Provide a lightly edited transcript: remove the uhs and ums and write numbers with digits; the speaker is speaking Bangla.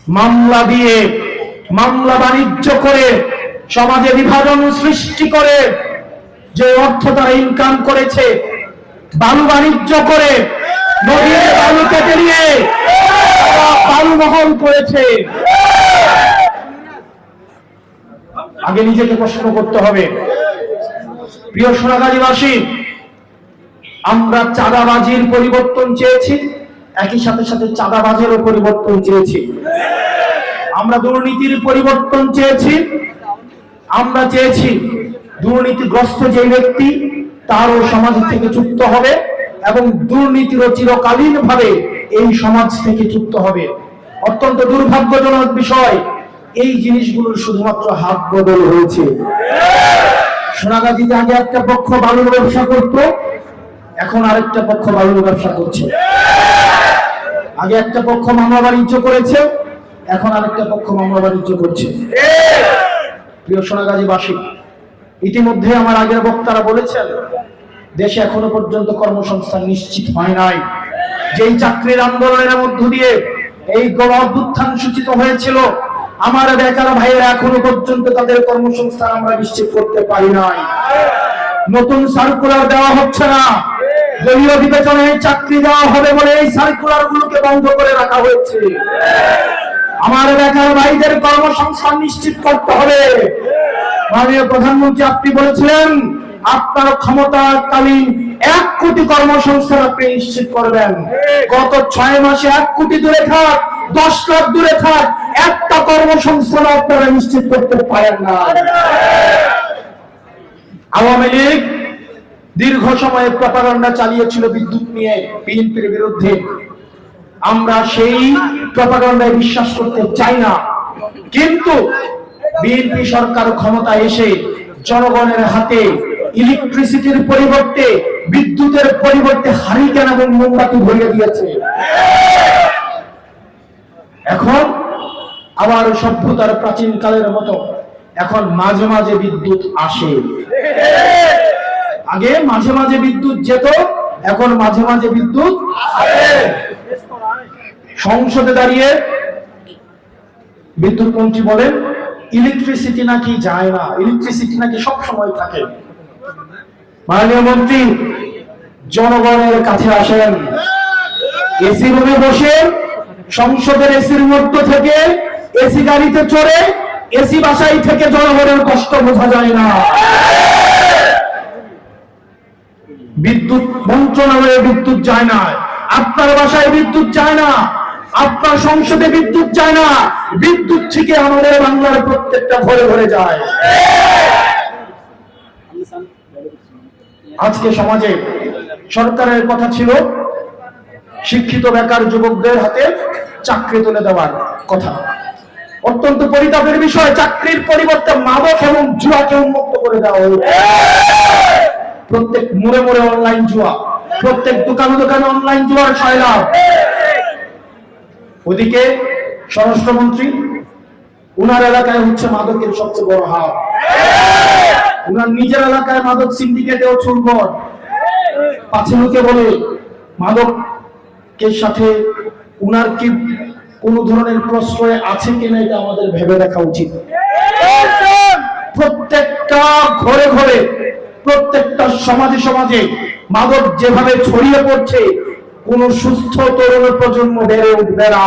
মামলা দিয়ে, মামলা বাণিজ্য করে, সমাজে বিভাজন সৃষ্টি করে যে অর্থ তারা ইনকাম করেছে, বালু বাণিজ্য করে নদীর বালু কেটে নিয়ে বালু মহল করেছে। আগে নিজেকে প্রশ্ন করতে হবে, প্রিয় সোনাগাজীবাসী, আমরা চাঁদাবাজির পরিবর্তন চেয়েছি, একই সাথে সাথে চাঁদাবাজেরও পরিবর্তন চেয়েছি। আমরা দুর্নীতির পরিবর্তন চেয়েছি, আমরা চেয়েছি দুর্নীতিগ্রস্ত যে ব্যক্তি তারও সমাজ থেকে যুক্ত হবে এবং দুর্নীতিরও চিরকালীন ভাবে এই সমাজ থেকে যুক্ত হবে। অত্যন্ত দুর্ভাগ্যজনক বিষয়, এই জিনিসগুলোর শুধুমাত্র হাত বদল হয়েছে। সোনাগাজীতে আগে একটা পক্ষ বালুর ব্যবসা করত, এখন আরেকটা পক্ষ বালুর ব্যবসা করছে। আগে একটা পক্ষ মামলা বাণিজ্য করেছে, এখন আরেকটা পক্ষ মামলা বাণিজ্য করছে। প্রিয় সোনাগাজীবাসী, ইতিমধ্যে আমার আগের বক্তারা বলেছেন, দেশে এখনো পর্যন্ত কর্মসংস্থান নিশ্চিত হয় নাই। যেই চাকরির আন্দোলনের মধ্য দিয়ে এই গণ অভ্যুত্থান সূচিত হয়েছিল, আমার বেকার ভাইয়েরা এখনো পর্যন্ত তাদের কর্মসংস্থান আমরা নিশ্চিত করতে পারি নাই। নতুন সার্কুলার দেওয়া হচ্ছে না, দলীয় বিবেচনায় চাকরি দেওয়া হবে বলে এই সার্কুলার গুলোকে বন্ধ করে রাখা হয়েছে। আমার বেকার ভাইদের কর্মসংস্থান নিশ্চিত করতে হবে। মাননীয় প্রধানমন্ত্রী, আপনি বলেছিলেন আপনার ক্ষমতাকালীন 1 কোটি কর্মসংস্থান আপনি নিশ্চিত করবেন। গত 6 মাসে 1 কোটি দূরে থাক, 10 লাখ দূরে থাক, একটা কর্মসংস্থান আপনারা নিশ্চিত করতে পারেন না। আওয়ামী লীগ দীর্ঘ সময় প্রপাগান্ডা চালিয়েছিল বিদ্যুৎ নিয়ে বিএনপির বিরুদ্ধে। আমরা সেই প্রপাগান্ডায় বিশ্বাস করতে চাই না, কিন্তু বিএনপি সরকার ক্ষমতায় এসে জনগণের হাতে ইলেকট্রিসিটির পরিবর্তে, বিদ্যুতের পরিবর্তে হারিকেন এবং মোমবাতি ভরিয়ে দিয়েছে। এখন আবার সভ্যতার প্রাচীন কালের মতো এখন মাঝে মাঝে বিদ্যুৎ আসে। আগে মাঝে মাঝে বিদ্যুৎ যেত, এখন মাঝে মাঝে বিদ্যুৎ আসে। সংসদে দাঁড়িয়ে বিদ্যুৎ মন্ত্রী বলেন ইলেকট্রিসিটি নাকি যায় না, ইলেকট্রিসিটি নাকি সব সময় থাকে। মাননীয় মন্ত্রী, জনগণের কাছে আসেন, এসি রুমে বসে সংসদের এসির মধ্যে থেকে এসি গাড়িতে চড়ে এসি বাসায় থেকে জনগণের কষ্ট বোঝা যায় না। বিদ্যুৎ মন্ত্রণালয়ে বিদ্যুৎ যায় না, আপনার বাসায় বিদ্যুৎ যায় না, আপনার সংসদে বিদ্যুৎ যায় না, বিদ্যুৎ থেকে আমাদের বাংলার প্রত্যেকটা ঘরে ঘরে যায়। আজকে সমাজে সরকারের কথা ছিল শিক্ষিত বেকার যুবকদের হাতে চাকরি তুলে দেওয়ার কথা। অত্যন্ত পরিতাপের বিষয়, চাকরির পরিবর্তে মাদক এবং জুয়াকে উন্মুক্ত করে দেওয়া হয়েছে। প্রত্যেক মোড়ে মোড়ে অনলাইন জুয়া, প্রত্যেক দোকানে দোকানে অনলাইন জুয়ার সয়লাভ। ওদিকে স্বরাষ্ট্রমন্ত্রী, উনার এলাকায় হচ্ছে মাদকের সবচেয়ে বড় হাব, উনার নিজের এলাকায় মাদক সিন্ডিকেটেও চুরবর। পাছে লোকে বলে মাদকের সাথে উনার কি কোন ধরনের প্রশ্রয় আছে কিনা এটা আমাদের ভেবে দেখা উচিত। প্রত্যেকটা ঘরে ঘরে, প্রত্যেকটা সমাজে সমাজে মাদক যেভাবে ছড়িয়ে পড়ছে, কোন সুস্থ তরুণ প্রজন্ম বেড়ে উঠবে না।